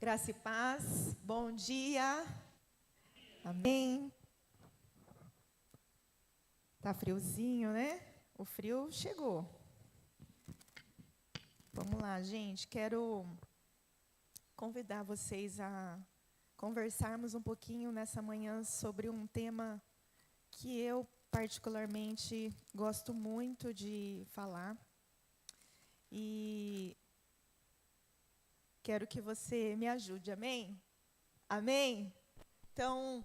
Graça e paz, bom dia, amém. Tá friozinho, né? O frio chegou. Vamos lá, gente, quero convidar vocês a conversarmos um pouquinho nessa manhã sobre um tema que eu particularmente gosto muito de falar. E quero que você me ajude, amém? Amém? Então,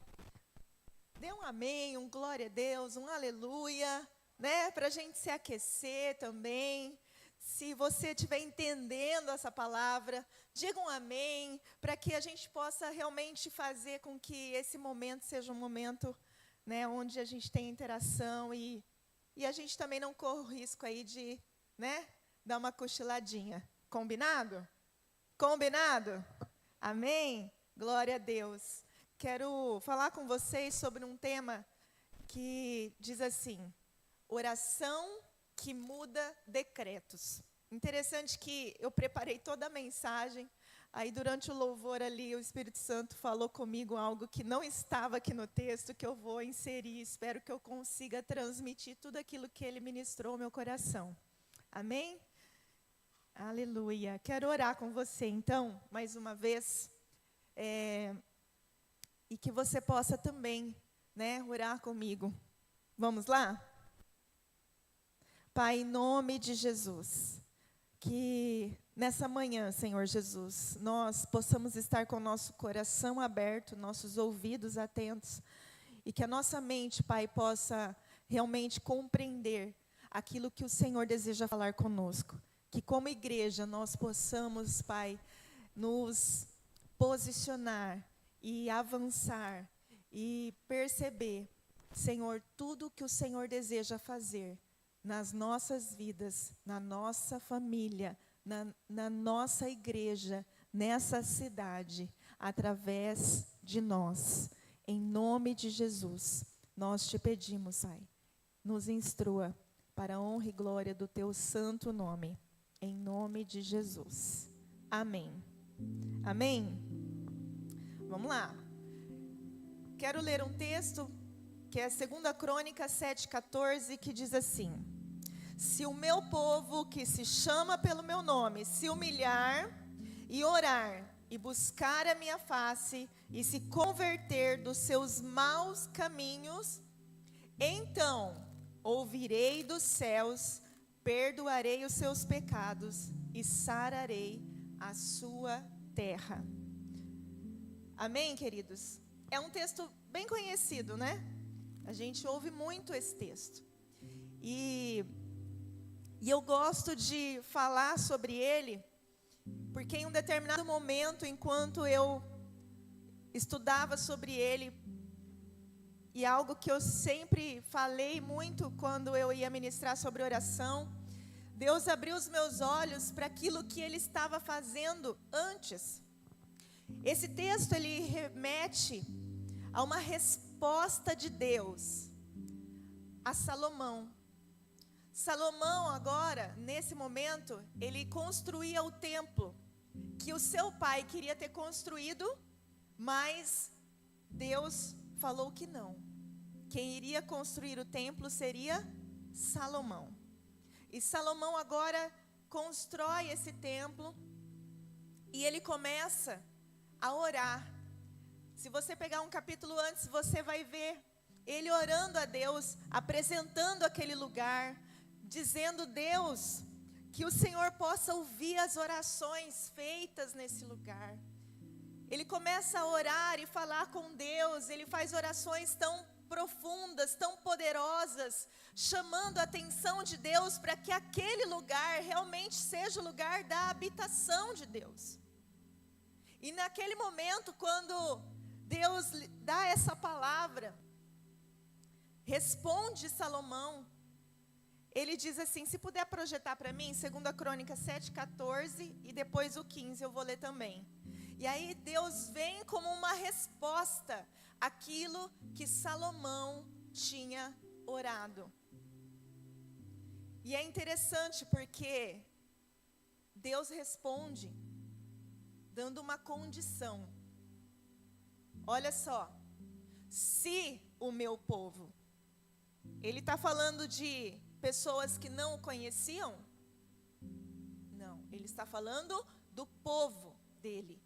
dê um amém, um glória a Deus, um aleluia, né? Para a gente se aquecer também. Se você estiver entendendo essa palavra, diga um amém, para que a gente possa realmente fazer com que esse momento seja um momento, né, onde a gente tem interação e a gente também não corra o risco aí de, né, dar uma cochiladinha. Combinado? Combinado? Amém? Glória a Deus. Quero falar com vocês sobre um tema que diz assim: oração que muda decretos. Interessante que eu preparei toda a mensagem, aí durante o louvor ali o Espírito Santo falou comigo algo que não estava aqui no texto, que eu vou inserir, espero que eu consiga transmitir tudo aquilo que ele ministrou ao meu coração. Amém? Aleluia. Quero orar com você, então, mais uma vez, e que você possa também, né, orar comigo. Vamos lá? Pai, em nome de Jesus, que nessa manhã, Senhor Jesus, nós possamos estar com o nosso coração aberto, nossos ouvidos atentos, e que a nossa mente, Pai, possa realmente compreender aquilo que o Senhor deseja falar conosco. Que como igreja nós possamos, Pai, nos posicionar e avançar e perceber, Senhor, tudo o que o Senhor deseja fazer nas nossas vidas, na nossa família, na nossa igreja, nessa cidade, através de nós. Em nome de Jesus, nós te pedimos, Pai, nos instrua para a honra e glória do teu santo nome. Em nome de Jesus. Amém. Amém? Vamos lá. Quero ler um texto que é 2 Crônicas 7,14, que diz assim: se o meu povo, que se chama pelo meu nome, se humilhar e orar e buscar a minha face e se converter dos seus maus caminhos, então ouvirei dos céus, perdoarei os seus pecados e sararei a sua terra. Amém, queridos? É um texto bem conhecido, né? A gente ouve muito esse texto. E eu gosto de falar sobre ele, porque em um determinado momento, enquanto eu estudava sobre ele, e algo que eu sempre falei muito quando eu ia ministrar sobre oração, Deus abriu os meus olhos para aquilo que ele estava fazendo antes. Esse texto, ele remete a uma resposta de Deus a Salomão. Salomão agora, nesse momento, ele construía o templo que o seu pai queria ter construído, mas Deus falou que não. Quem iria construir o templo seria Salomão. E Salomão agora constrói esse templo e ele começa a orar. Se você pegar um capítulo antes, você vai ver ele orando a Deus, apresentando aquele lugar, dizendo: Deus, que o Senhor possa ouvir as orações feitas nesse lugar. Ele começa a orar e falar com Deus, ele faz orações tão profundas, tão poderosas, chamando a atenção de Deus para que aquele lugar realmente seja o lugar da habitação de Deus. E naquele momento, quando Deus dá essa palavra, responde Salomão, ele diz assim, se puder projetar para mim, 2 Crônicas 7,14 e depois o 15, eu vou ler também. E aí Deus vem como uma resposta àquilo que Salomão tinha orado. E é interessante porque Deus responde dando uma condição. Olha só, se o meu povo, ele está falando de pessoas que não o conheciam? Não, ele está falando do povo dele,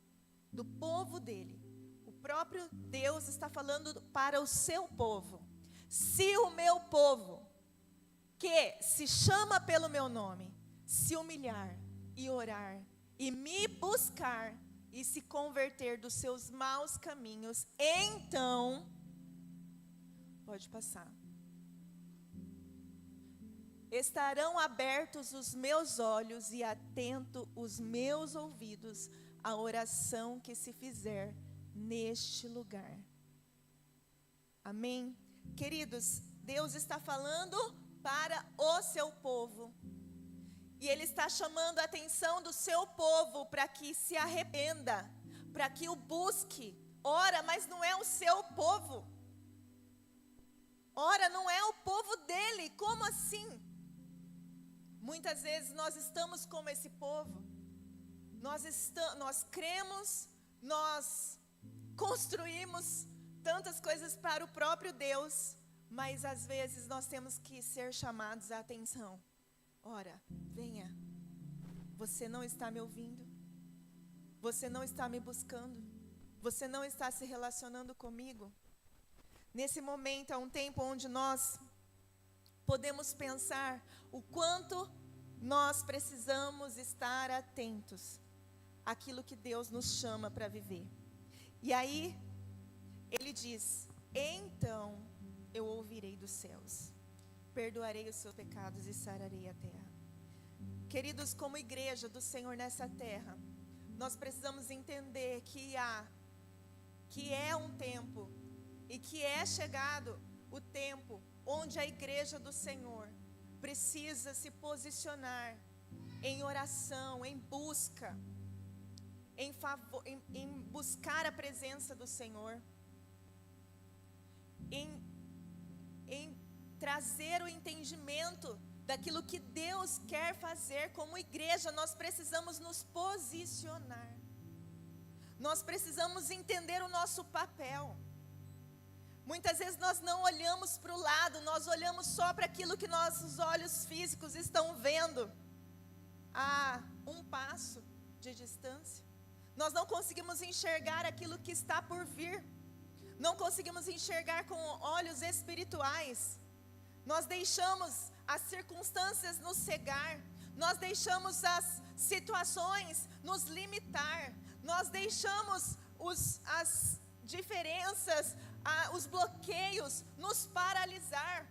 do povo dele. O próprio Deus está falando para o seu povo. Se o meu povo, que se chama pelo meu nome, se humilhar e orar e me buscar e se converter dos seus maus caminhos, então, pode passar, estarão abertos os meus olhos e atento os meus ouvidos à oração que se fizer neste lugar. Amém? Queridos, Deus está falando para o seu povo. E Ele está chamando a atenção do seu povo para que se arrependa, para que o busque. Ora, mas não é o seu povo. Ora, não é o povo dele. Como assim? Muitas vezes nós estamos como esse povo. Nós cremos, nós construímos tantas coisas para o próprio Deus, mas às vezes nós temos que ser chamados à atenção. Ora, venha, você não está me ouvindo, você não está me buscando, você não está se relacionando comigo. Nesse momento é um tempo onde nós podemos pensar o quanto nós precisamos estar atentos àquilo que Deus nos chama para viver. E aí, Ele diz, então eu ouvirei dos céus, perdoarei os seus pecados e sararei a terra. Queridos, como igreja do Senhor nessa terra, nós precisamos entender que é um tempo e que é chegado o tempo onde a igreja do Senhor precisa se posicionar em oração, em busca, em buscar a presença do Senhor, em trazer o entendimento daquilo que Deus quer fazer. Como igreja, nós precisamos nos posicionar. Nós precisamos entender o nosso papel. Muitas vezes nós não olhamos para o lado, nós olhamos só para aquilo que nossos olhos físicos estão vendo a um passo de distância. Nós não conseguimos enxergar aquilo que está por vir. Não conseguimos enxergar com olhos espirituais. Nós deixamos as circunstâncias nos cegar. Nós deixamos as situações nos limitar. Nós deixamos as diferenças, os bloqueios nos paralisar.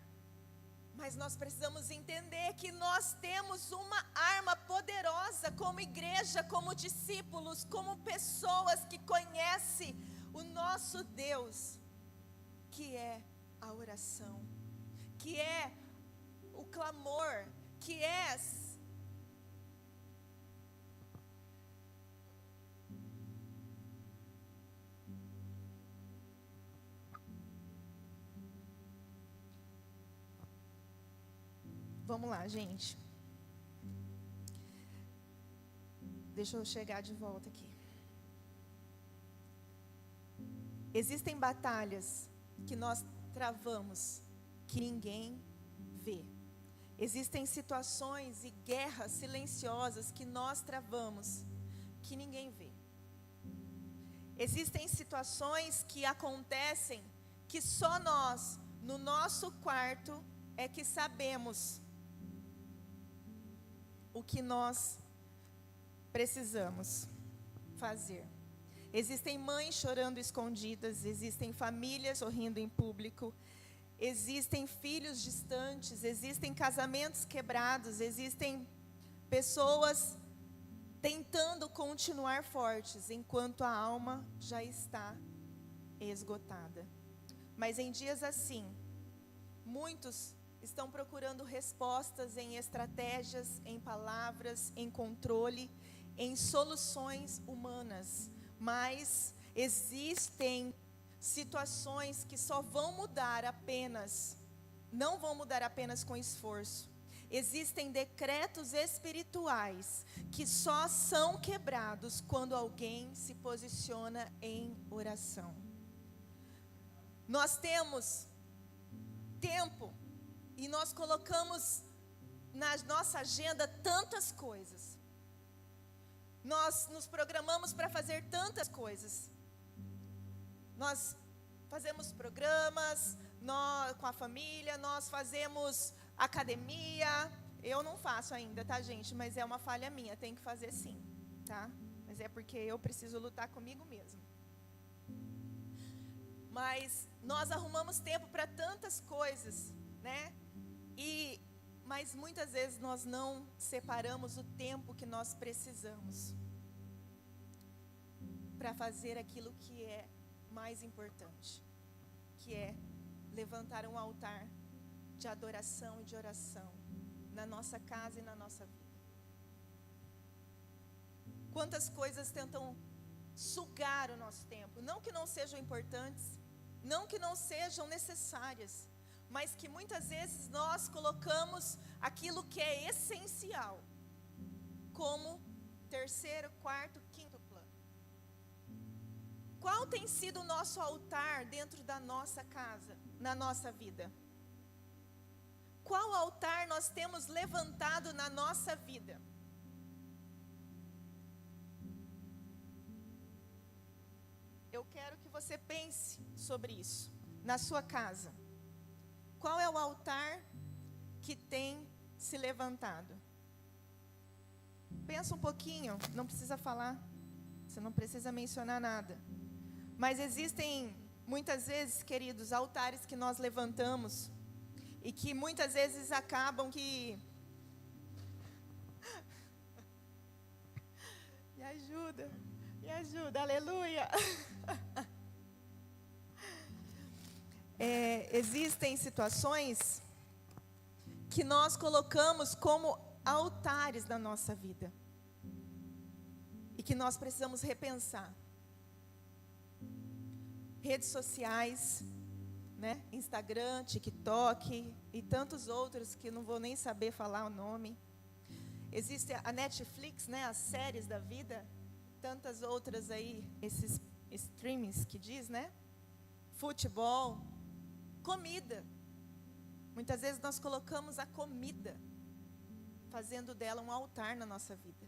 Mas nós precisamos entender que nós temos uma arma poderosa como igreja, como discípulos, como pessoas que conhecem o nosso Deus, que é a oração, que é o clamor, que é Vamos lá, gente. Deixa eu chegar de volta aqui. Existem batalhas que nós travamos, que ninguém vê. Existem situações e guerras silenciosas que nós travamos, que ninguém vê. Existem situações que acontecem que só nós, no nosso quarto, é que sabemos o que nós precisamos fazer. Existem mães chorando escondidas, existem famílias sorrindo em público, existem filhos distantes, existem casamentos quebrados, existem pessoas tentando continuar fortes, enquanto a alma já está esgotada. Mas em dias assim, muitos estão procurando respostas em estratégias, em palavras, em controle, em soluções humanas. Mas existem situações que só vão mudar apenas, não vão mudar apenas com esforço. Existem decretos espirituais que só são quebrados quando alguém se posiciona em oração. Nós temos tempo e nós colocamos na nossa agenda tantas coisas. Nós nos programamos para fazer tantas coisas. Nós fazemos programas com a família, nós fazemos academia. Eu não faço ainda, tá, gente? Mas é uma falha minha, tem que fazer sim, tá? Mas é porque eu preciso lutar comigo mesmo. Mas nós arrumamos tempo para tantas coisas, né? Mas muitas vezes nós não separamos o tempo que nós precisamos para fazer aquilo que é mais importante, que é levantar um altar de adoração e de oração na nossa casa e na nossa vida. Quantas coisas tentam sugar o nosso tempo, não que não sejam importantes, não que não sejam necessárias, mas que muitas vezes nós colocamos aquilo que é essencial como terceiro, quarto, quinto plano. Qual tem sido o nosso altar dentro da nossa casa, na nossa vida? Qual altar nós temos levantado na nossa vida? Eu quero que você pense sobre isso, na sua casa. Qual é o altar que tem se levantado? Pensa um pouquinho, não precisa falar, você não precisa mencionar nada. Mas existem, muitas vezes, queridos, altares que nós levantamos e que muitas vezes acabam que... Me ajuda, aleluia! Existem situações que nós colocamos como altares na nossa vida e que nós precisamos repensar. Redes sociais, né? Instagram, TikTok e tantos outros que não vou nem saber falar o nome. Existe a Netflix, né? As séries da vida, tantas outras aí, esses streamings que diz, né? Futebol, comida. Muitas vezes nós colocamos a comida, fazendo dela um altar na nossa vida.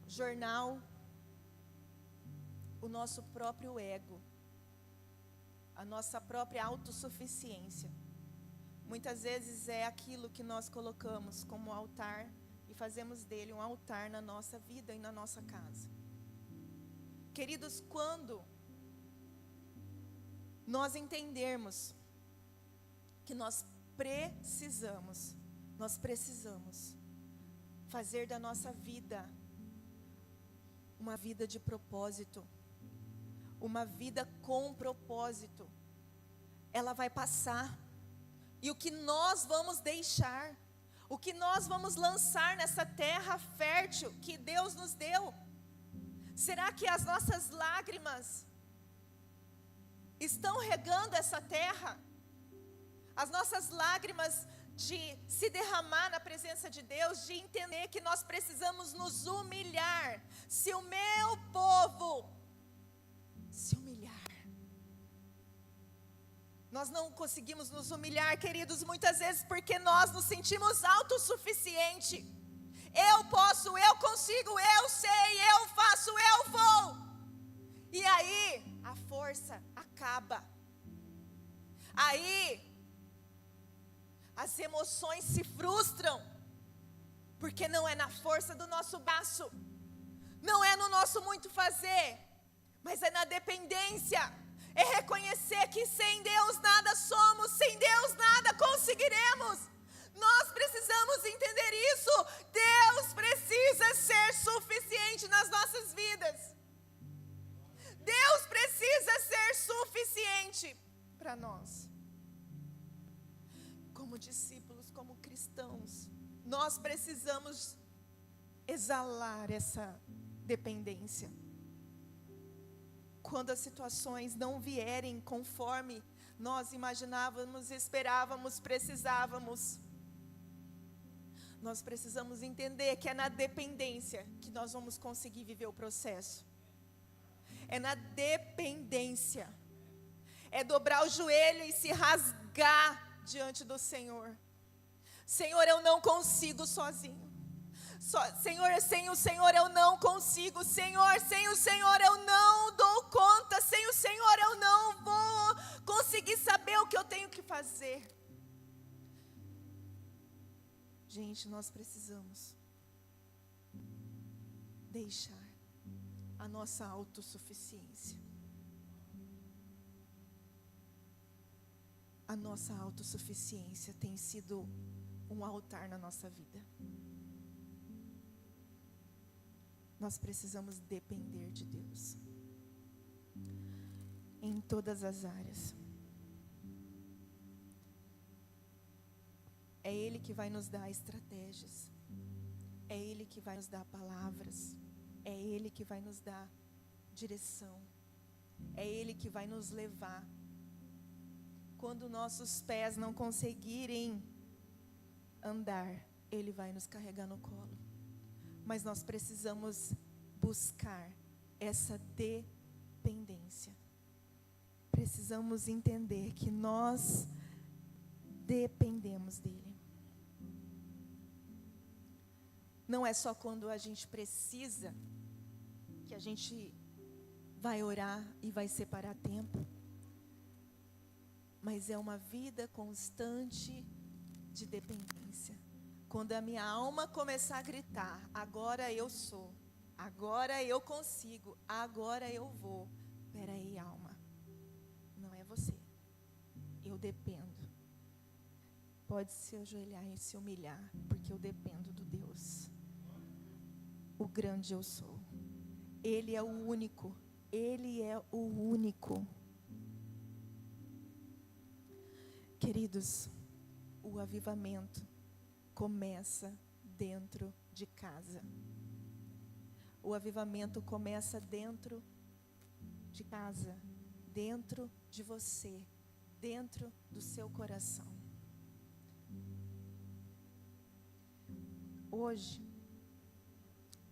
Jornal, o nosso próprio ego, a nossa própria autossuficiência. Muitas vezes é aquilo que nós colocamos como altar e fazemos dele um altar na nossa vida e na nossa casa. Queridos, quando nós entendermos que nós precisamos fazer da nossa vida uma vida de propósito, uma vida com propósito, ela vai passar. E o que nós vamos deixar, o que nós vamos lançar nessa terra fértil que Deus nos deu, será que as nossas lágrimas estão regando essa terra? As nossas lágrimas de se derramar na presença de Deus, de entender que nós precisamos nos humilhar. Se o meu povo se humilhar, nós não conseguimos nos humilhar, queridos, muitas vezes porque nós nos sentimos autossuficientes. Eu posso, eu consigo, eu sei, eu faço, eu vou. E aí a força acaba. Aí as emoções se frustram, porque não é na força do nosso braço, não é no nosso muito fazer, mas é na dependência, é reconhecer que sem Deus nada somos, sem Deus nada conseguiremos. Nós precisamos entender isso. Deus precisa ser suficiente nas nossas vidas. Deus precisa ser suficiente para nós. Como discípulos, como cristãos, nós precisamos exalar essa dependência. Quando as situações não vierem conforme nós imaginávamos, esperávamos, precisávamos. Nós precisamos entender que é na dependência que nós vamos conseguir viver o processo. É na dependência. É dobrar o joelho e se rasgar diante do Senhor. Senhor, eu não consigo sozinho. Senhor, sem o Senhor eu não consigo. Senhor, sem o Senhor eu não dou conta. Sem o Senhor eu não vou conseguir saber o que eu tenho que fazer. Gente, nós precisamos deixar a nossa autossuficiência. A nossa autossuficiência tem sido um altar na nossa vida. Nós precisamos depender de Deus em todas as áreas. É Ele que vai nos dar estratégias. É Ele que vai nos dar palavras. É Ele que vai nos dar direção. É Ele que vai nos levar. Quando nossos pés não conseguirem andar, Ele vai nos carregar no colo. Mas nós precisamos buscar essa dependência. Precisamos entender que nós dependemos dEle. Não é só quando a gente precisa que a gente vai orar e vai separar tempo. Mas é uma vida constante de dependência. Quando a minha alma começar a gritar, agora eu sou, agora eu consigo, agora eu vou. Espera aí, alma, não é você, eu dependo. Pode se ajoelhar e se humilhar, porque eu dependo do Deus, o grande eu sou. Ele é o único, Ele é o único. Queridos, o avivamento começa dentro de casa. O avivamento começa dentro de casa, dentro de você, dentro do seu coração. Hoje,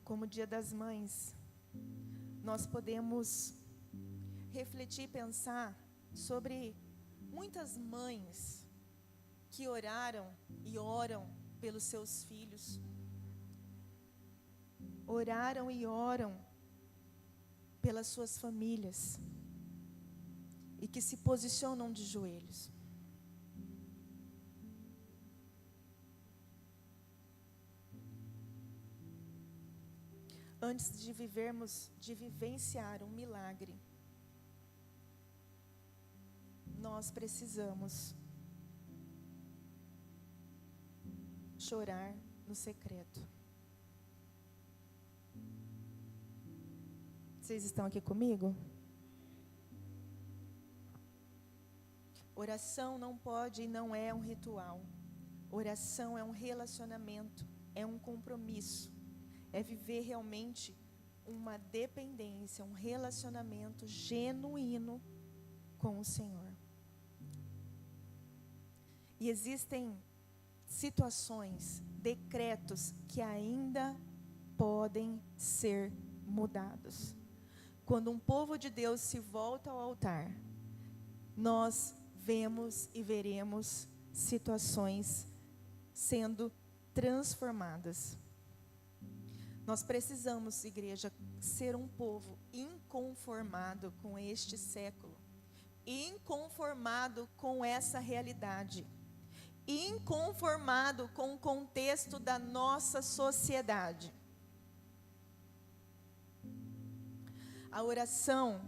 como Dia das Mães, nós podemos refletir e pensar sobre muitas mães que oraram e oram pelos seus filhos. Oraram e oram pelas suas famílias. E que se posicionam de joelhos. Antes de vivenciar um milagre, nós precisamos chorar no secreto. Vocês estão aqui comigo? Oração não pode e não é um ritual. Oração é um relacionamento, é um compromisso. É viver realmente uma dependência, um relacionamento genuíno com o Senhor. E existem situações, decretos que ainda podem ser mudados. Quando um povo de Deus se volta ao altar, nós vemos e veremos situações sendo transformadas. Nós precisamos, igreja, ser um povo inconformado com este século, inconformado com essa realidade, inconformado com o contexto da nossa sociedade. A oração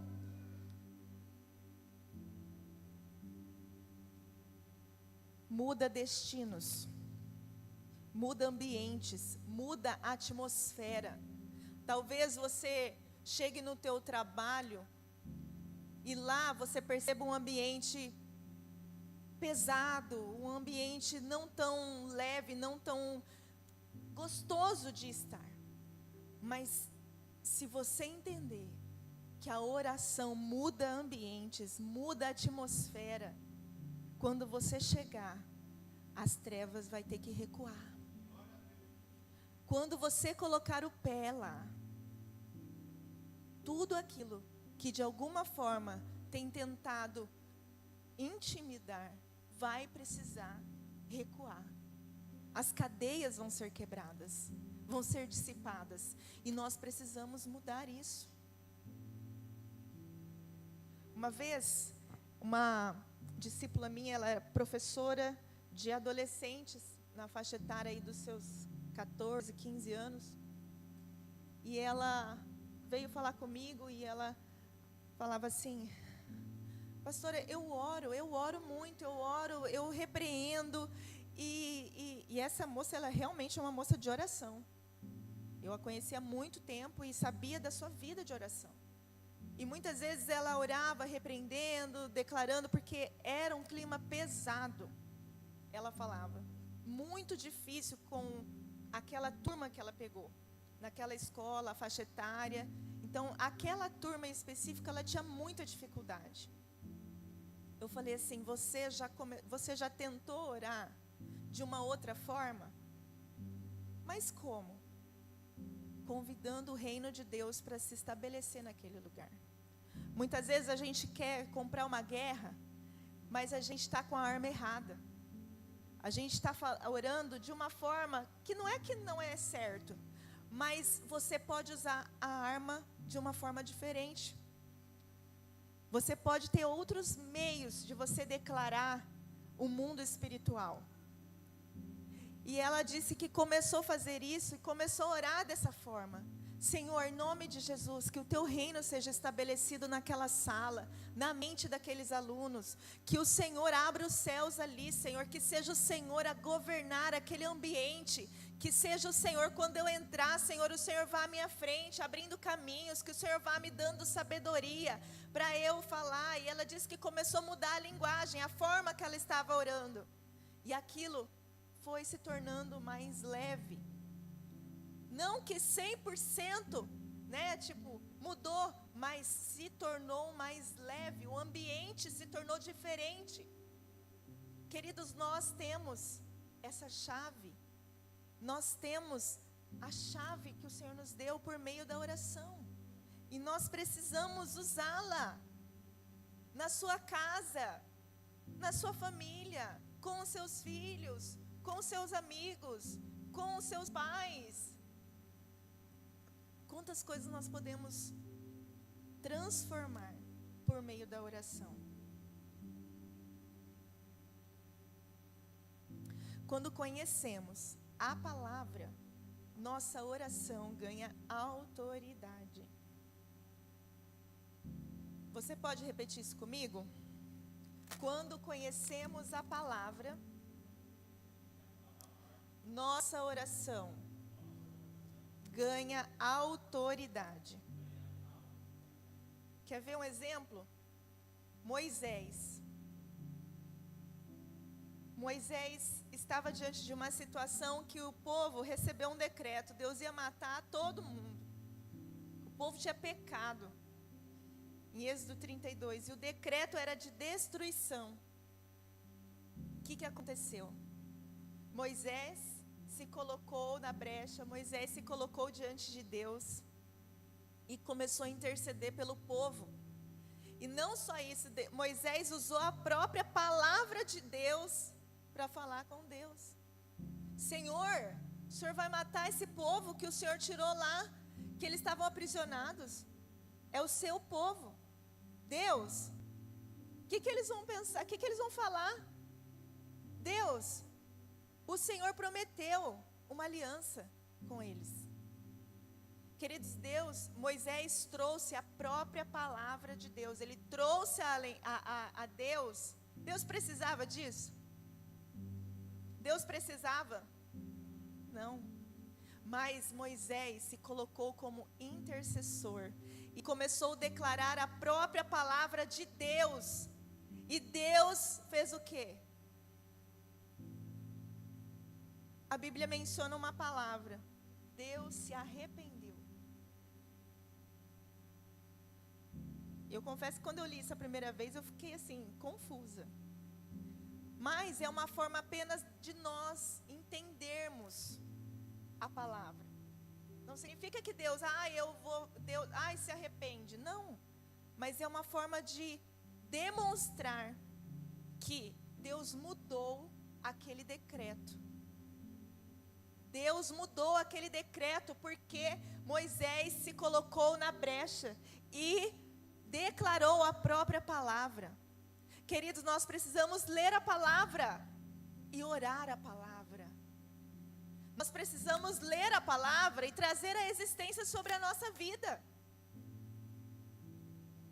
muda destinos, muda ambientes, muda atmosfera. Talvez você chegue no teu trabalho e lá você perceba um ambiente pesado, um ambiente não tão leve, não tão gostoso de estar. Mas se você entender que a oração muda ambientes, muda atmosfera, quando você chegar, as trevas vai ter que recuar. Quando você colocar o pé lá, tudo aquilo que de alguma forma tem tentado intimidar, vai precisar recuar. As cadeias vão ser quebradas, vão ser dissipadas, e nós precisamos mudar isso. Uma vez, uma discípula minha, ela é professora de adolescentes, na faixa etária aí dos seus 14, 15 anos, e ela veio falar comigo, e ela falava assim: pastora, eu oro muito, eu repreendo, e essa moça, ela realmente é uma moça de oração. Eu a conhecia há muito tempo e sabia da sua vida de oração. E muitas vezes ela orava repreendendo, declarando, porque era um clima pesado. Ela falava, muito difícil com aquela turma que ela pegou, naquela escola, a faixa etária. Então, aquela turma em específico, ela tinha muita dificuldade. Eu falei assim, você já tentou orar de uma outra forma? Mas como? Convidando o reino de Deus para se estabelecer naquele lugar. Muitas vezes a gente quer comprar uma guerra, mas a gente está com a arma errada. A gente está orando de uma forma que não é certo, mas você pode usar a arma de uma forma diferente. Você pode ter outros meios de você declarar o mundo espiritual. E ela disse que começou a fazer isso e começou a orar dessa forma. Senhor, em nome de Jesus, que o teu reino seja estabelecido naquela sala, na mente daqueles alunos, que o Senhor abra os céus ali, Senhor, que seja o Senhor a governar aquele ambiente, que seja o Senhor, quando eu entrar, Senhor, o Senhor vá à minha frente, abrindo caminhos, que o Senhor vá me dando sabedoria para eu falar. E ela disse que começou a mudar a linguagem, a forma que ela estava orando, e aquilo foi se tornando mais leve. Não que 100%, mudou, mas se tornou mais leve, o ambiente se tornou diferente. Queridos, nós temos essa chave, nós temos a chave que o Senhor nos deu por meio da oração, e nós precisamos usá-la, na sua casa, na sua família, com os seus filhos, com os seus amigos, com os seus pais. Quantas coisas nós podemos transformar por meio da oração. Quando conhecemos a palavra, nossa oração ganha autoridade. Você pode repetir isso comigo? Quando conhecemos a palavra, nossa oração ganha autoridade. Quer ver um exemplo? Moisés estava diante de uma situação que o povo recebeu um decreto, Deus ia matar todo mundo. O povo tinha pecado, em Êxodo 32, e o decreto era de destruição. O que aconteceu? Moisés se colocou na brecha, Moisés se colocou diante de Deus e começou a interceder pelo povo. E não só isso, Moisés usou a própria palavra de Deus para falar com Deus. Senhor, o Senhor vai matar esse povo que o Senhor tirou lá, que eles estavam aprisionados. É o seu povo. Deus, o que eles vão pensar? O que eles vão falar? Deus, o Senhor prometeu uma aliança com eles. Queridos, Moisés trouxe a própria palavra de Deus. Ele trouxe a Deus. Deus precisava disso? Deus precisava? Não. Mas Moisés se colocou como intercessor e começou a declarar a própria palavra de Deus. E Deus fez o quê? A Bíblia menciona uma palavra: Deus se arrependeu. Eu confesso que quando eu li isso a primeira vez, eu fiquei assim, confusa. mas é uma forma apenas de nós entendermos a palavra. Não significa que Deus, Deus, se arrepende. Não, mas é uma forma de demonstrar que Deus mudou aquele decreto. Deus mudou aquele decreto porque Moisés se colocou na brecha e declarou a própria palavra. Queridos, nós precisamos ler a palavra e orar a palavra. Nós precisamos ler a palavra e trazer a existência sobre a nossa vida,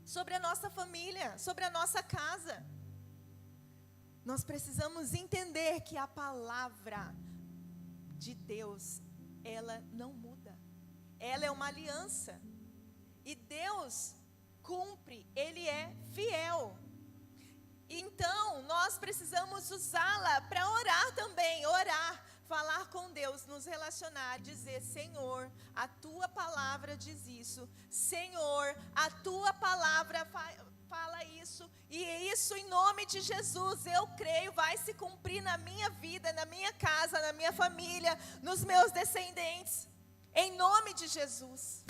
sobre a nossa família, sobre a nossa casa. Nós precisamos entender que a palavra de Deus, ela não muda. Ela é uma aliança. E Deus cumpre, Ele é fiel. Então, nós precisamos usá-la para orar também, orar, falar com Deus, nos relacionar, dizer: Senhor, a Tua palavra diz isso. Senhor, a Tua palavra fala isso. E isso em nome de Jesus, eu creio, vai se cumprir na minha vida, na minha casa, na minha família, nos meus descendentes. Em nome de Jesus.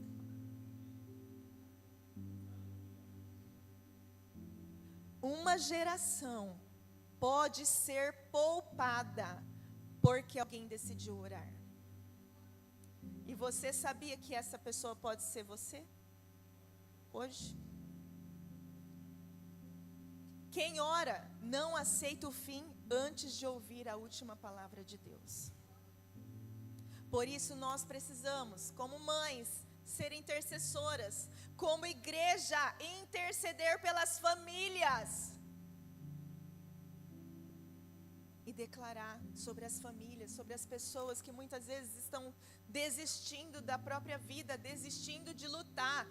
Uma geração pode ser poupada porque alguém decidiu orar. E você sabia que essa pessoa pode ser você? Hoje? Quem ora não aceita o fim antes de ouvir a última palavra de Deus. Por isso nós precisamos, como mães, ser intercessoras, como igreja, interceder pelas famílias e declarar sobre as famílias, sobre as pessoas que muitas vezes estão desistindo da própria vida, desistindo de lutar.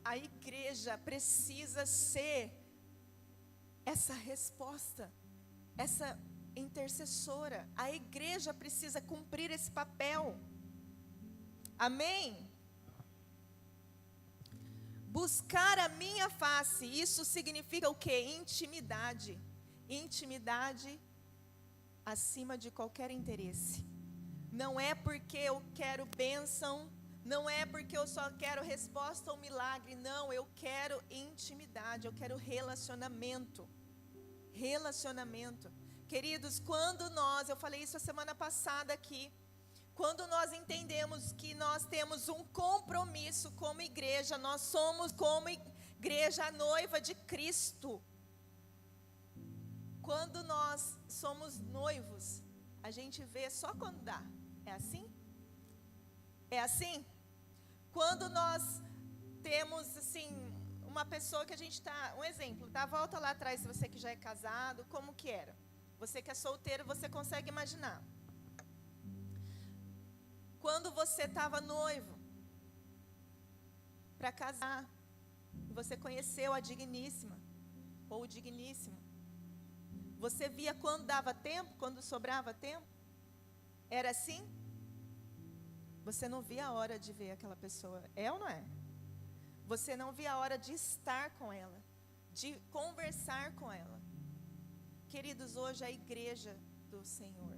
A igreja precisa ser essa resposta, essa intercessora. A igreja precisa cumprir esse papel. Amém? Buscar a minha face, isso significa o quê? Intimidade. Intimidade acima de qualquer interesse. Não é porque eu quero bênção, não é porque eu só quero resposta ou milagre, não, eu quero intimidade, eu quero relacionamento. Relacionamento. Queridos, quando nós, eu falei isso a semana passada aqui, quando nós entendemos que nós temos um compromisso como igreja, nós somos como igreja a noiva de Cristo. Quando nós somos noivos, a gente vê só quando dá. É assim? É assim? Quando nós temos assim, uma pessoa que a gente está, um exemplo, tá? Volta lá atrás, se você que já é casado, como que era? Você que é solteiro, você consegue imaginar. Quando você estava noivo, para casar, você conheceu a digníssima, ou o digníssimo. Você via quando dava tempo, quando sobrava tempo? Era assim? Você não via a hora de ver aquela pessoa, é ou não é? Você não via a hora de estar com ela, de conversar com ela. Queridos, hoje a igreja do Senhor,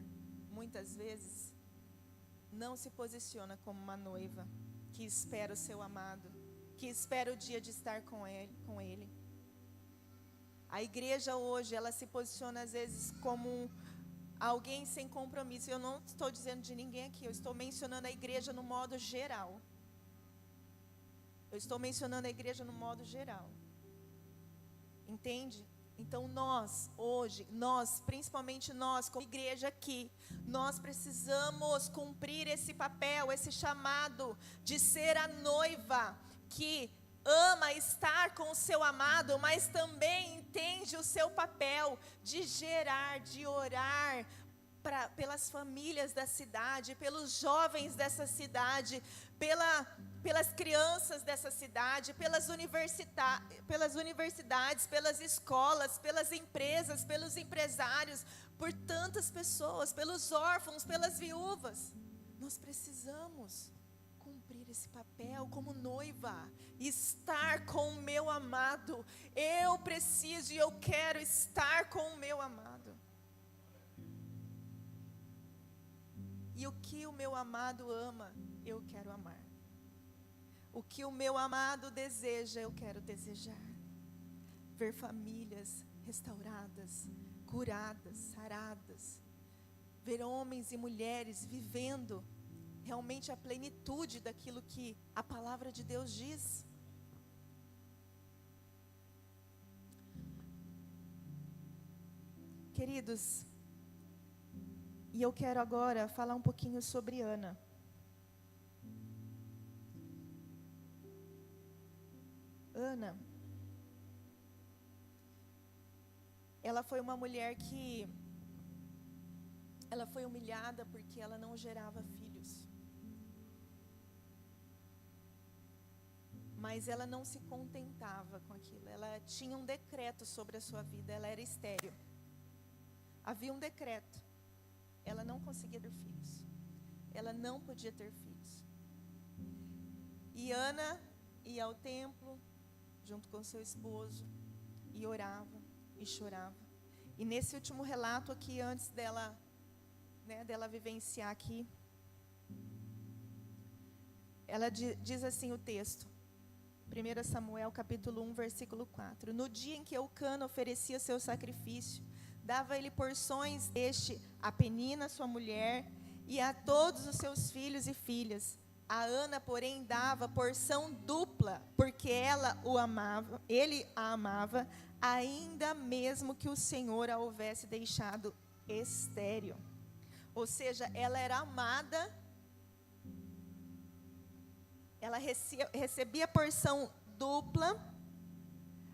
muitas vezes, não se posiciona como uma noiva que espera o seu amado, que espera o dia de estar com ele. A igreja hoje, ela se posiciona às vezes como alguém sem compromisso. Eu não estou dizendo de ninguém aqui, eu estou mencionando a igreja no modo geral. Eu estou mencionando a igreja no modo geral. Entende? Então nós, hoje, principalmente nós, como igreja aqui, nós precisamos cumprir esse papel, esse chamado de ser a noiva que ama estar com o seu amado, mas também entende o seu papel de gerar, de orar pelas famílias da cidade, pelos jovens dessa cidade, pelas crianças dessa cidade, pelas universidades, pelas escolas, pelas empresas, pelos empresários, por tantas pessoas, pelos órfãos, pelas viúvas. Nós precisamos cumprir esse papel como noiva, estar com o meu amado. Eu preciso e eu quero estar com o meu amado. E o que o meu amado ama, eu quero amar. O que o meu amado deseja, eu quero desejar. Ver famílias restauradas, curadas, saradas. Ver homens e mulheres vivendo realmente a plenitude daquilo que a palavra de Deus diz. Queridos, e eu quero agora falar um pouquinho sobre Ana. Ana, ela foi uma mulher que ela foi humilhada porque ela não gerava filhos. Mas ela não se contentava com aquilo. Ela tinha um decreto sobre a sua vida. Ela era estéril. Havia um decreto. Ela não conseguia ter filhos. Ela não podia ter filhos. E Ana ia ao templo, junto com seu esposo, e orava e chorava. E nesse último relato aqui, antes dela vivenciar aqui, ela diz assim o texto, 1 Samuel capítulo 1, versículo 4. No dia em que Eucana oferecia seu sacrifício, dava ele porções a Penina, sua mulher, e a todos os seus filhos e filhas. A Ana, porém, dava porção dupla, porque ele a amava, ainda mesmo que o Senhor a houvesse deixado estéril. Ou seja, ela era amada, ela recebia porção dupla.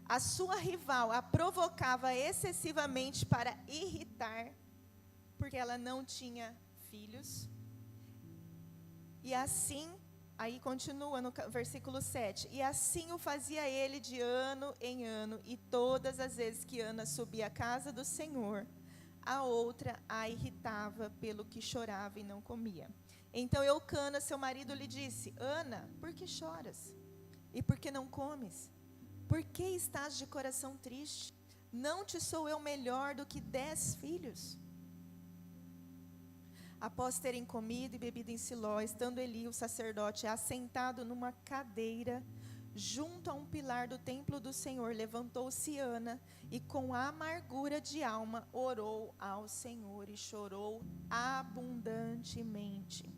A sua rival a provocava excessivamente para irritar, porque ela não tinha filhos. E assim, aí continua no versículo 7, e assim o fazia ele de ano em ano, e todas as vezes que Ana subia à casa do Senhor, a outra a irritava pelo que chorava e não comia. Então Eucana, seu marido, lhe disse: Ana, por que choras? E por que não comes? Por que estás de coração triste? Não te sou eu melhor do que 10 filhos? Após terem comido e bebido em Siló, estando Eli, o sacerdote, assentado numa cadeira, junto a um pilar do templo do Senhor, levantou-se Ana, e com amargura de alma, orou ao Senhor, e chorou abundantemente.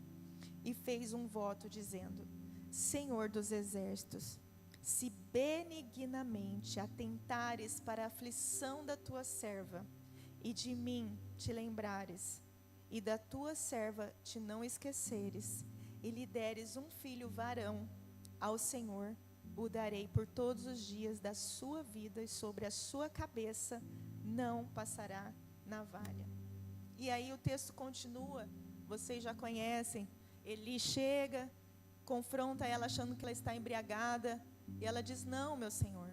E fez um voto, dizendo: Senhor dos exércitos, se benignamente atentares para a aflição da tua serva, e de mim te lembrares, e da tua serva te não esqueceres, e lhe deres um filho varão, ao Senhor o darei por todos os dias da sua vida, e sobre a sua cabeça não passará navalha. E aí o texto continua, vocês já conhecem. Eli chega, confronta ela achando que ela está embriagada, e ela diz: não, meu senhor.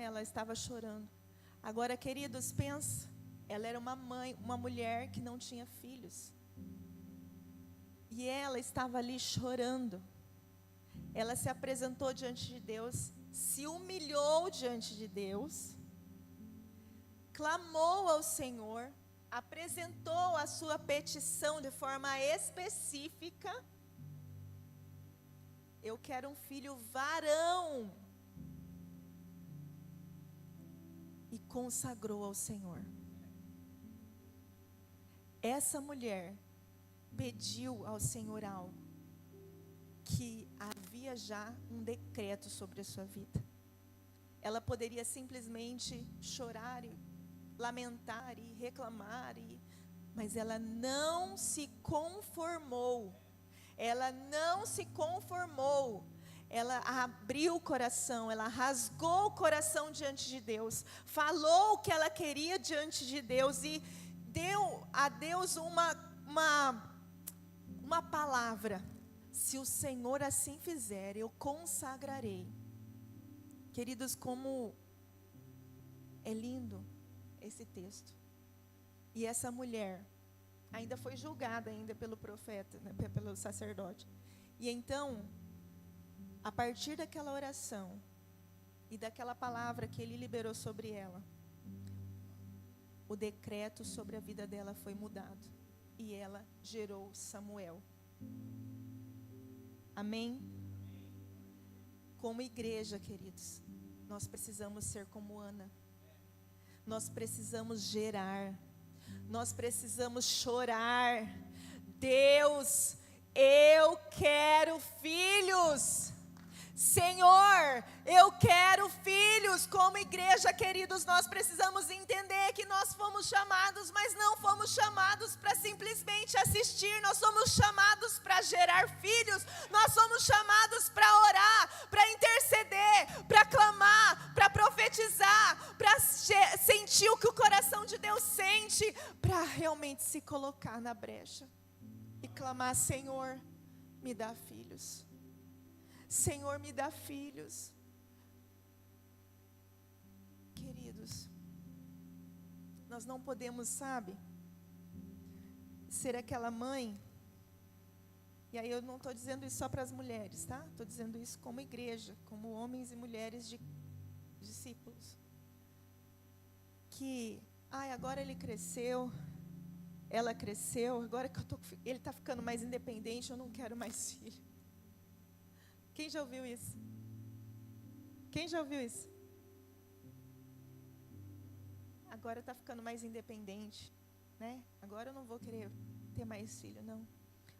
Ela estava chorando. Agora, queridos, pensa, ela era uma mãe, uma mulher que não tinha filhos. E ela estava ali chorando. Ela se apresentou diante de Deus, se humilhou diante de Deus, clamou ao Senhor, apresentou a sua petição de forma específica. Eu quero um filho varão. E consagrou ao Senhor. Essa mulher pediu ao Senhor algo, que havia já um decreto sobre a sua vida. Ela poderia simplesmente chorar e lamentar e reclamar, mas ela não se conformou. Ela não se conformou. Ela abriu o coração, ela rasgou o coração diante de Deus, falou o que ela queria diante de Deus e deu a Deus uma palavra: se o Senhor assim fizer, eu consagrarei. Queridos, como é lindo esse texto. E essa mulher ainda foi julgada ainda pelo profeta, pelo sacerdote. E então, a partir daquela oração e daquela palavra que ele liberou sobre ela, o decreto sobre a vida dela foi mudado. E ela gerou Samuel. Amém? Como igreja, queridos, nós precisamos ser como Ana. Nós precisamos gerar. Nós precisamos chorar. Deus, eu quero filhos. Senhor, eu quero filhos. Como igreja, queridos, nós precisamos entender que nós fomos chamados, mas não fomos chamados para simplesmente assistir. Nós somos chamados para gerar filhos. Nós somos chamados para orar, para interceder, para clamar, para profetizar, para sentir o que o coração de Deus sente, para realmente se colocar na brecha e clamar: Senhor, me dá filhos. Senhor, me dá filhos. Queridos, nós não podemos, sabe, ser aquela mãe, e aí eu não estou dizendo isso só para as mulheres, tá? Estou dizendo isso como igreja, como homens e mulheres de discípulos, que, agora ele cresceu, ela cresceu, agora que ele está ficando mais independente, eu não quero mais filho. Quem já ouviu isso? Quem já ouviu isso? Agora está ficando mais independente, né? Agora eu não vou querer ter mais filho, não.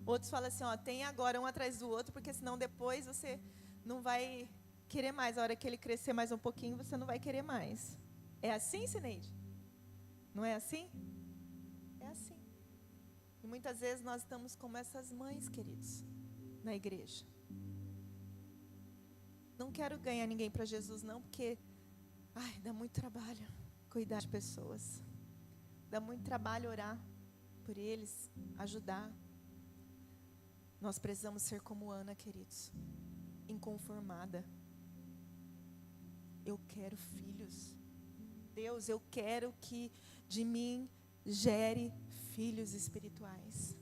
Outros falam assim, tem agora um atrás do outro, porque senão depois você não vai querer mais. A hora que ele crescer mais um pouquinho, você não vai querer mais. É assim, Sineide? Não é assim? É assim. E muitas vezes nós estamos como essas mães, queridos, na igreja. Não quero ganhar ninguém para Jesus, não, porque dá muito trabalho cuidar de pessoas. Dá muito trabalho orar por eles, ajudar. Nós precisamos ser como Ana, queridos, inconformada. Eu quero filhos. Deus, eu quero que de mim gere filhos espirituais.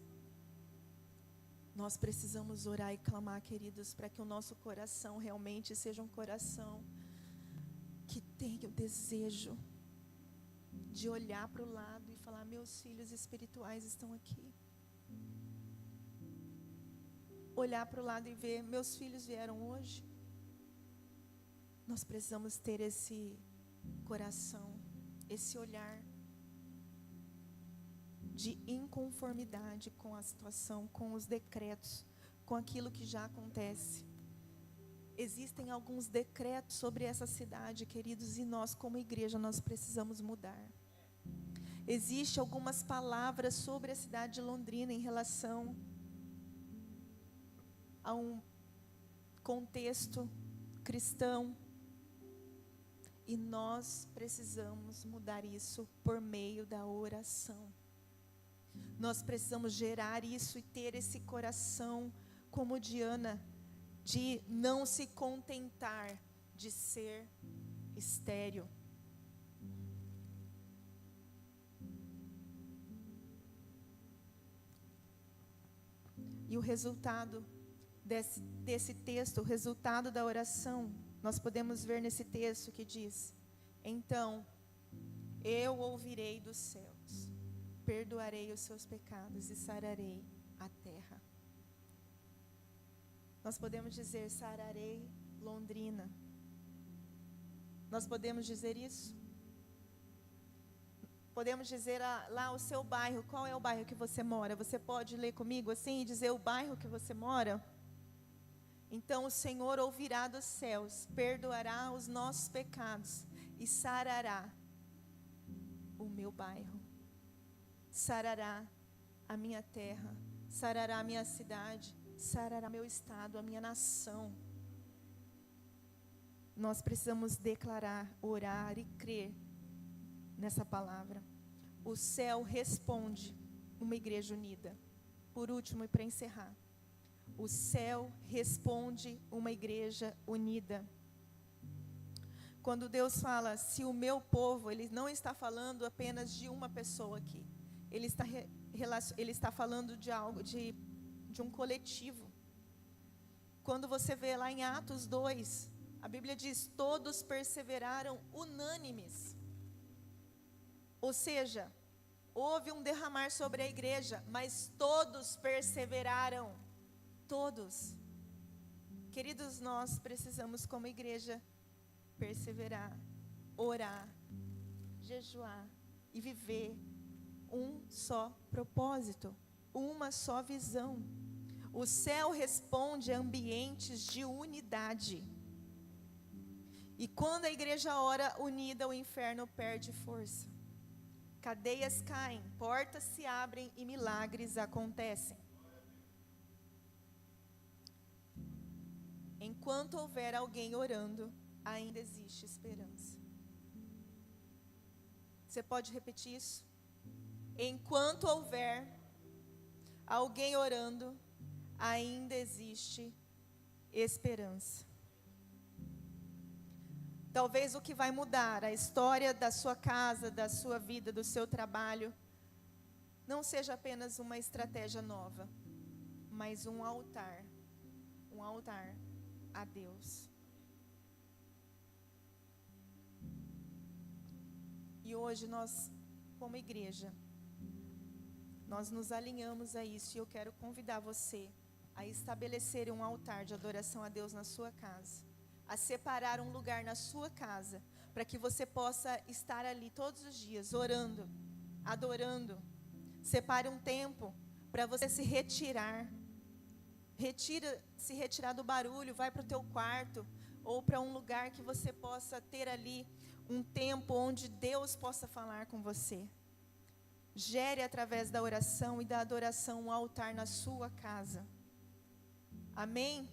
Nós precisamos orar e clamar, queridos, para que o nosso coração realmente seja um coração que tenha o desejo de olhar para o lado e falar: meus filhos espirituais estão aqui. Olhar para o lado e ver: meus filhos vieram hoje. Nós precisamos ter esse coração, esse olhar de inconformidade com a situação, com os decretos, com aquilo que já acontece. Existem alguns decretos sobre essa cidade, queridos, e nós como igreja, nós precisamos mudar. Existem algumas palavras sobre a cidade de Londrina em relação a um contexto cristão, e nós precisamos mudar isso por meio da oração. Nós precisamos gerar isso e ter esse coração como de Ana, de não se contentar de ser estéril. E o resultado desse texto, o resultado da oração, nós podemos ver nesse texto que diz: então, eu ouvirei dos céus, perdoarei os seus pecados e sararei a terra. Nós podemos dizer: sararei Londrina. Nós podemos dizer isso? Podemos dizer lá o seu bairro. Qual é o bairro que você mora? Você pode ler comigo assim e dizer o bairro que você mora? Então o Senhor ouvirá dos céus, perdoará os nossos pecados e sarará o meu bairro, sarará a minha terra, sarará a minha cidade, sarará meu estado, a minha nação. Nós precisamos declarar, orar e crer nessa palavra. O céu responde uma igreja unida. Por último, e para encerrar, o céu responde uma igreja unida. Quando Deus fala, se o meu povo, Ele não está falando apenas de uma pessoa aqui. Ele está falando de algo, de um coletivo. Quando você vê lá em Atos 2, a Bíblia diz, todos perseveraram unânimes. Ou seja, houve um derramar sobre a igreja, mas todos perseveraram. Todos. Queridos, nós precisamos como igreja perseverar, orar, jejuar e viver um só propósito, uma só visão. O céu responde a ambientes de unidade. E quando a igreja ora unida, o inferno perde força. Cadeias caem, portas se abrem e milagres acontecem. Enquanto houver alguém orando, ainda existe esperança. Você pode repetir isso? Enquanto houver alguém orando, ainda existe esperança. Talvez o que vai mudar a história da sua casa, da sua vida, do seu trabalho, não seja apenas uma estratégia nova, mas um altar a Deus. E hoje nós, como igreja, nós nos alinhamos a isso, e eu quero convidar você a estabelecer um altar de adoração a Deus na sua casa, a separar um lugar na sua casa, para que você possa estar ali todos os dias, orando, adorando. Separe um tempo para você se retirar, se retirar do barulho, vai para o teu quarto, ou para um lugar que você possa ter ali um tempo onde Deus possa falar com você. Gere através da oração e da adoração um altar na sua casa. Amém?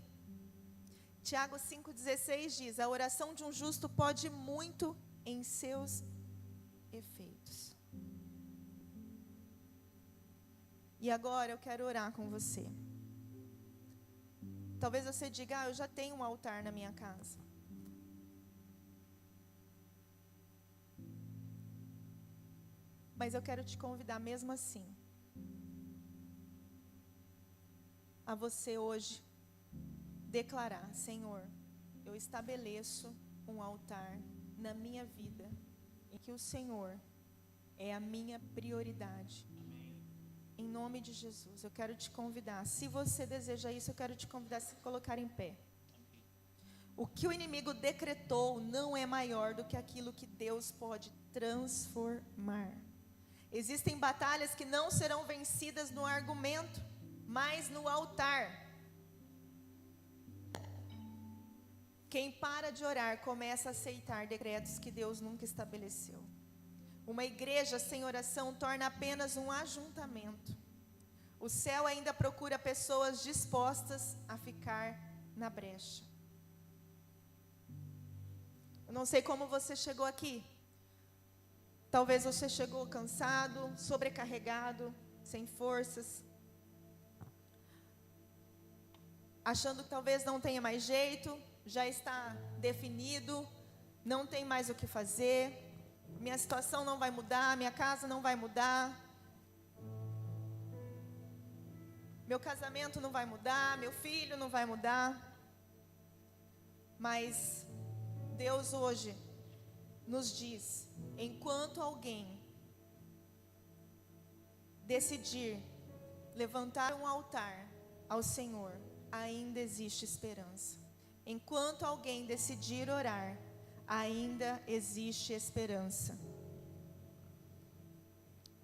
Tiago 5,16 diz: a oração de um justo pode muito em seus efeitos. E agora eu quero orar com você. Talvez você diga: eu já tenho um altar na minha casa. Mas eu quero te convidar mesmo assim, a você hoje declarar: Senhor, eu estabeleço um altar na minha vida, em que o Senhor é a minha prioridade. Em nome de Jesus, eu quero te convidar, se você deseja isso, eu quero te convidar a se colocar em pé. O que o inimigo decretou não é maior do que aquilo que Deus pode transformar. Existem batalhas que não serão vencidas no argumento, mas no altar. Quem para de orar começa a aceitar decretos que Deus nunca estabeleceu. Uma igreja sem oração torna apenas um ajuntamento. O céu ainda procura pessoas dispostas a ficar na brecha. Eu não sei como você chegou aqui. Talvez você chegou cansado, sobrecarregado, sem forças, achando que talvez não tenha mais jeito, já está definido, não tem mais o que fazer, minha situação não vai mudar, minha casa não vai mudar, meu casamento não vai mudar, meu filho não vai mudar. Mas Deus hoje nos diz: enquanto alguém decidir levantar um altar ao Senhor, ainda existe esperança. Enquanto alguém decidir orar, ainda existe esperança.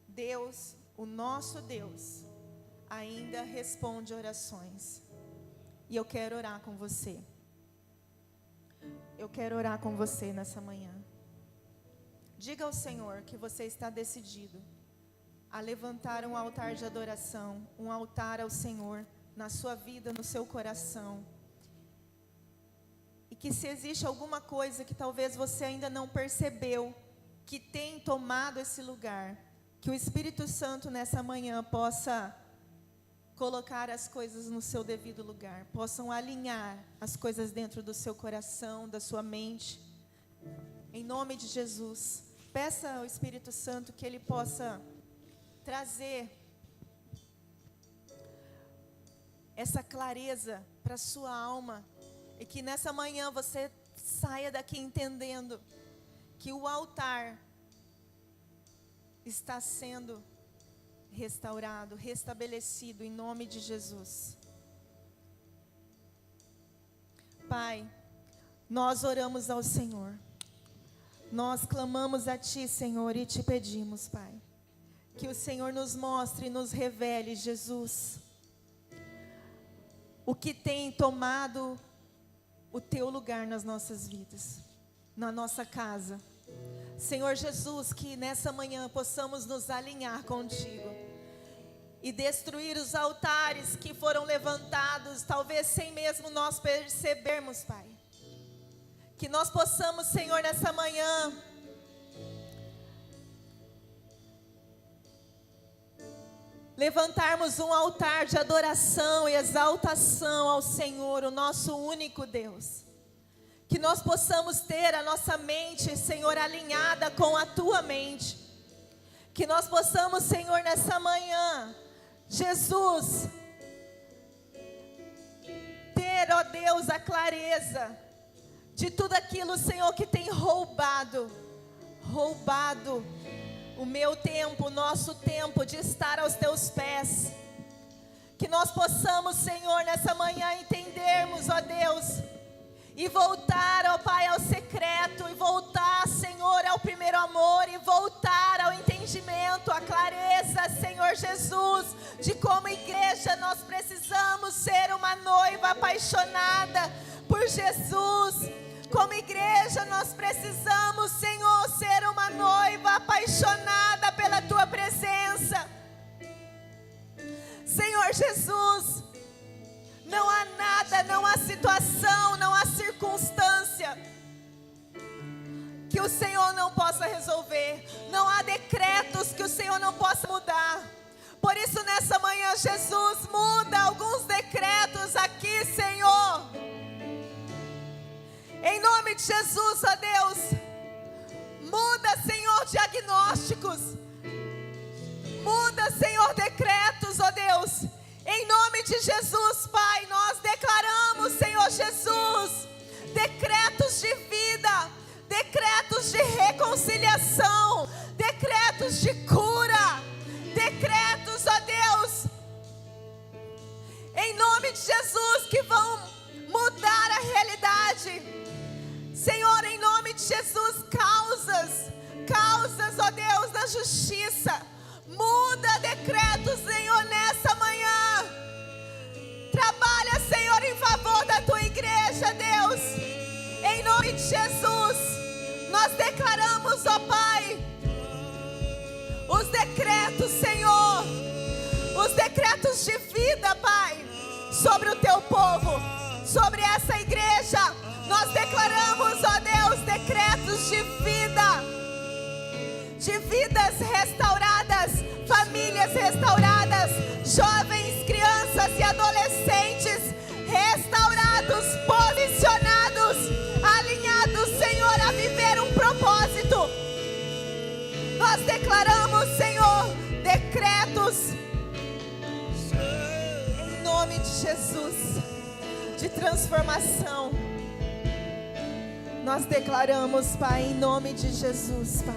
Deus, o nosso Deus, ainda responde orações. E eu quero orar com você. Eu quero orar com você nessa manhã. Diga ao Senhor que você está decidido a levantar um altar de adoração, um altar ao Senhor na sua vida, no seu coração. E que se existe alguma coisa que talvez você ainda não percebeu, que tem tomado esse lugar, que o Espírito Santo nessa manhã possa colocar as coisas no seu devido lugar, possam alinhar as coisas dentro do seu coração, da sua mente. Em nome de Jesus, peça ao Espírito Santo que Ele possa trazer essa clareza para a sua alma, e que nessa manhã você saia daqui entendendo que o altar está sendo restaurado, restabelecido em nome de Jesus. Pai, nós oramos ao Senhor. Nós clamamos a Ti, Senhor, e Te pedimos, Pai, que o Senhor nos mostre e nos revele, Jesus, o que tem tomado o Teu lugar nas nossas vidas, na nossa casa. Senhor Jesus, que nessa manhã possamos nos alinhar contigo e destruir os altares que foram levantados, talvez sem mesmo nós percebermos, Pai. Que nós possamos, Senhor, nessa manhã levantarmos um altar de adoração e exaltação ao Senhor, o nosso único Deus. Que nós possamos ter a nossa mente, Senhor, alinhada com a Tua mente. Que nós possamos, Senhor, nessa manhã, Jesus, ter, ó Deus, a clareza de tudo aquilo, Senhor, que tem roubado o meu tempo, o nosso tempo de estar aos Teus pés. Que nós possamos, Senhor, nessa manhã entendermos, ó Deus, e voltar, ó Pai, ao secreto, e voltar, Senhor, ao primeiro amor, e voltar ao entendimento, à clareza, Senhor Jesus, de como igreja nós precisamos ser uma noiva apaixonada por Jesus. Como igreja nós precisamos, Senhor, ser uma noiva apaixonada pela Tua presença. Senhor Jesus, não há nada, não há situação, não há circunstância que o Senhor não possa resolver. Não há decretos que o Senhor não possa mudar. Por isso nessa manhã, Jesus, muda alguns decretos aqui, Senhor. Em nome de Jesus, ó Deus, muda, Senhor, diagnósticos, muda, Senhor, decretos, ó Deus, em nome de Jesus, Pai, nós declaramos, Senhor Jesus, decretos de vida, decretos de reconciliação, decretos de cura, decretos, ó Deus, em nome de Jesus, que vão mudar a realidade. Senhor, em nome de Jesus, causas, ó Deus, da justiça. Muda decretos, Senhor, nessa manhã. Trabalha, Senhor, em favor da Tua igreja, Deus. Em nome de Jesus, nós declaramos, ó Pai, os decretos, Senhor, os decretos de vida, Pai, sobre o Teu povo, sobre essa igreja. Nós declaramos, ó Deus, decretos de vida, de vidas restauradas, famílias restauradas, jovens, crianças e adolescentes restaurados, posicionados, alinhados, Senhor, a viver um propósito. Nós declaramos, Senhor, decretos em nome de Jesus, de transformação. Nós declaramos, Pai, em nome de Jesus, Pai.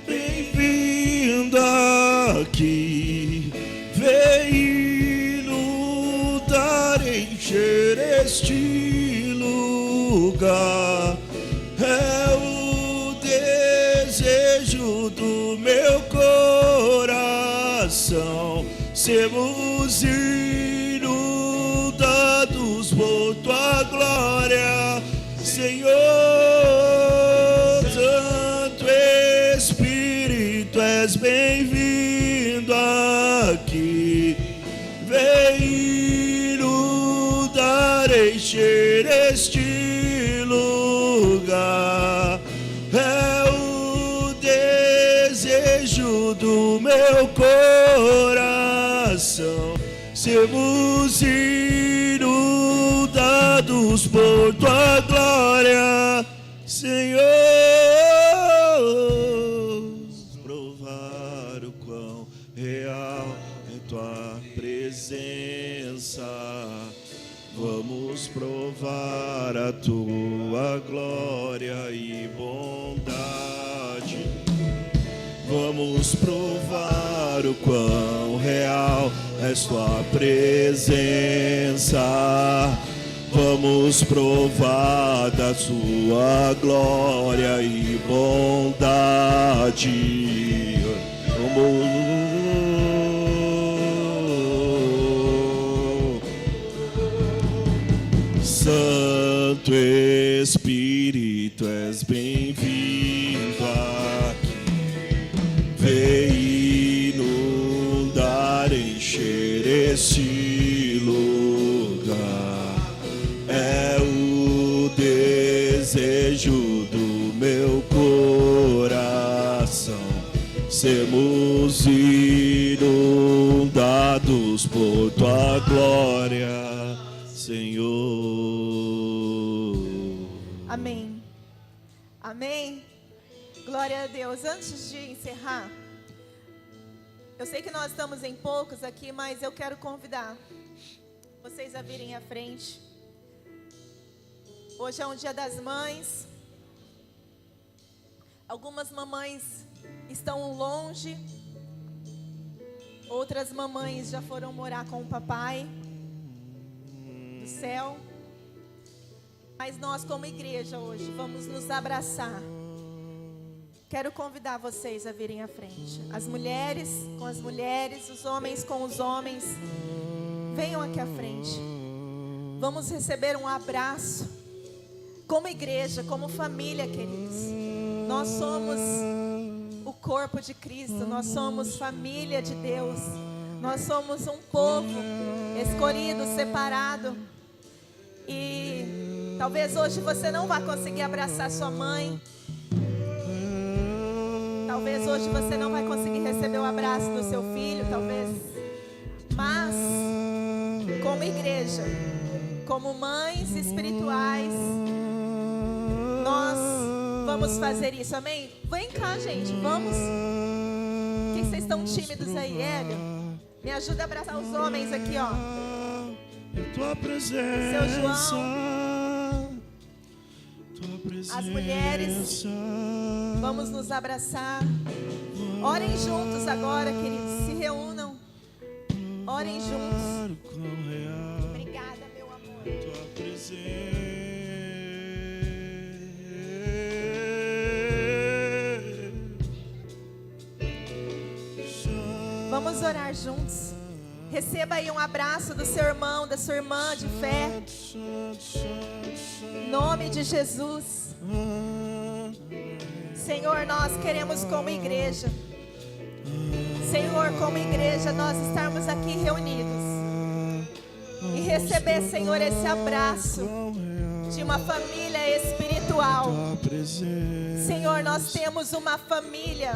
Bem-vindo aqui, veio lutar, encher este lugar. É o desejo do meu coração, sermos inundados por Tua glória, Senhor. Santo Espírito, és bem-vindo aqui, vem inundar, encher este lugar. É o desejo do meu coração, sermos inundados por Tua glória, Senhor. Provar o quão real é Tua presença, glória e bondade. Vamos provar o quão real és tua presença. Vamos provar da sua glória e bondade. Santo Espírito, és bem-vindo aqui. Vem inundar, encher este lugar. É o desejo do meu coração. Sermos inundados por tua glória, Senhor. Amém. Amém. Glória a Deus. Antes de encerrar, eu sei que nós estamos em poucos aqui, mas eu quero convidar vocês a virem à frente. Hoje é um dia das mães. Algumas mamães estão longe. Outras mamães já foram morar com o papai do céu. Mas nós, como igreja, hoje vamos nos abraçar. Quero convidar vocês a virem à frente. As mulheres com as mulheres, os homens com os homens. Venham aqui à frente. Vamos receber um abraço. Como igreja, como família, queridos. Nós somos o corpo de Cristo. Nós somos família de Deus. Nós somos um povo escolhido, separado. E talvez hoje você não vá conseguir abraçar sua mãe. Talvez hoje você não vai conseguir receber o abraço do seu filho, talvez. Mas, como igreja, como mães espirituais, nós vamos fazer isso, amém? Vem cá, gente, vamos. Por que vocês estão tímidos aí, Hélio? Me ajuda a abraçar os homens aqui, ó. Tua presença, Seu João. tua presença. As mulheres, vamos nos abraçar. Orem juntos agora, queridos. Se reúnam. Orem juntos. Obrigada, meu amor. Tua presença. Vamos orar juntos. Receba aí um abraço do seu irmão, da sua irmã de fé. Em nome de Jesus. Senhor, nós queremos como igreja. Senhor, como igreja, nós estarmos aqui reunidos. E receber, Senhor, esse abraço de uma família espiritual. Senhor, nós temos uma família.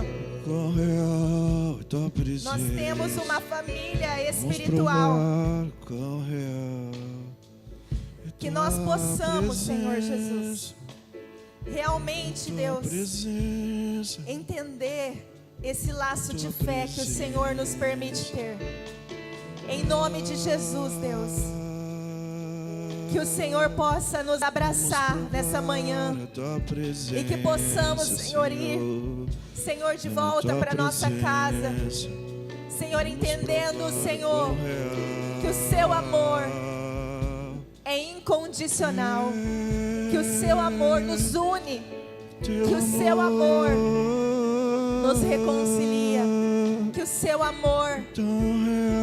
Nós temos uma família espiritual. Que nós possamos, Senhor Jesus, realmente, Deus, entender esse laço de fé que o Senhor nos permite ter. Em nome de Jesus, Deus, que o Senhor possa nos abraçar nessa manhã e que possamos, Senhor, ir, Senhor, de volta para nossa casa. Senhor, entendendo, Senhor, que o seu amor é incondicional, que o seu amor nos une, que o seu amor nos reconcilia, que o seu amor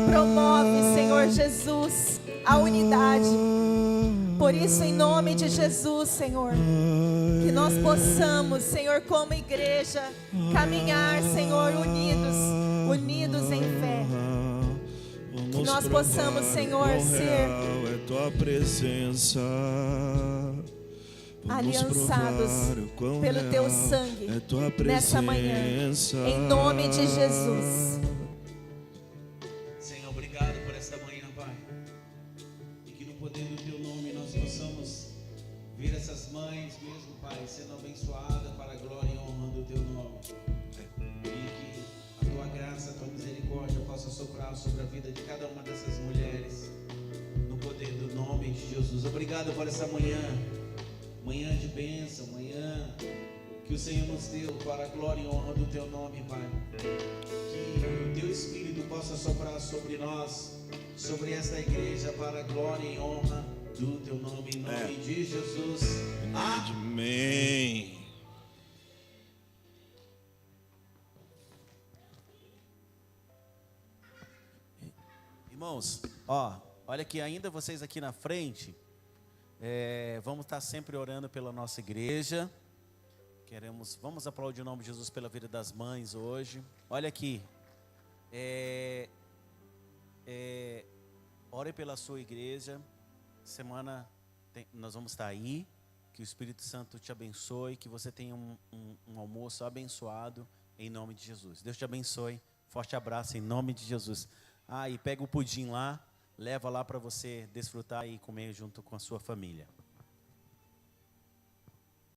promove, Senhor Jesus, a unidade. Por isso, em nome de Jesus, Senhor, que nós possamos, Senhor, como igreja, caminhar, Senhor, unidos em fé. Que nós possamos, Senhor, ser aliançados pelo teu sangue nessa manhã, em nome de Jesus. Senhor, obrigado por essa manhã, Pai. E que no poder do teu nome nós possamos ver essas mães mesmo, Pai, sendo abençoadas para a glória e honra do teu nome. E que a tua graça, a tua misericórdia possa soprar sobre a vida de cada uma dessas mulheres, no poder do nome de Jesus. Obrigado por essa manhã. manhã de bênção, manhã que o Senhor nos deu para a glória e honra do teu nome, Pai. Que o teu Espírito possa soprar sobre nós, sobre esta igreja, para a glória e honra do teu nome, em nome de Jesus. Amém. Irmãos, olha que ainda vocês aqui na frente, vamos estar sempre orando pela nossa igreja. Vamos aplaudir o nome de Jesus pela vida das mães hoje. Olha aqui, ore pela sua igreja. Semana nós vamos estar aí. Que o Espírito Santo te abençoe, que você tenha um almoço abençoado em nome de Jesus. Deus te abençoe. Forte abraço em nome de Jesus. E pega o pudim lá, leva lá para você desfrutar e comer junto com a sua família.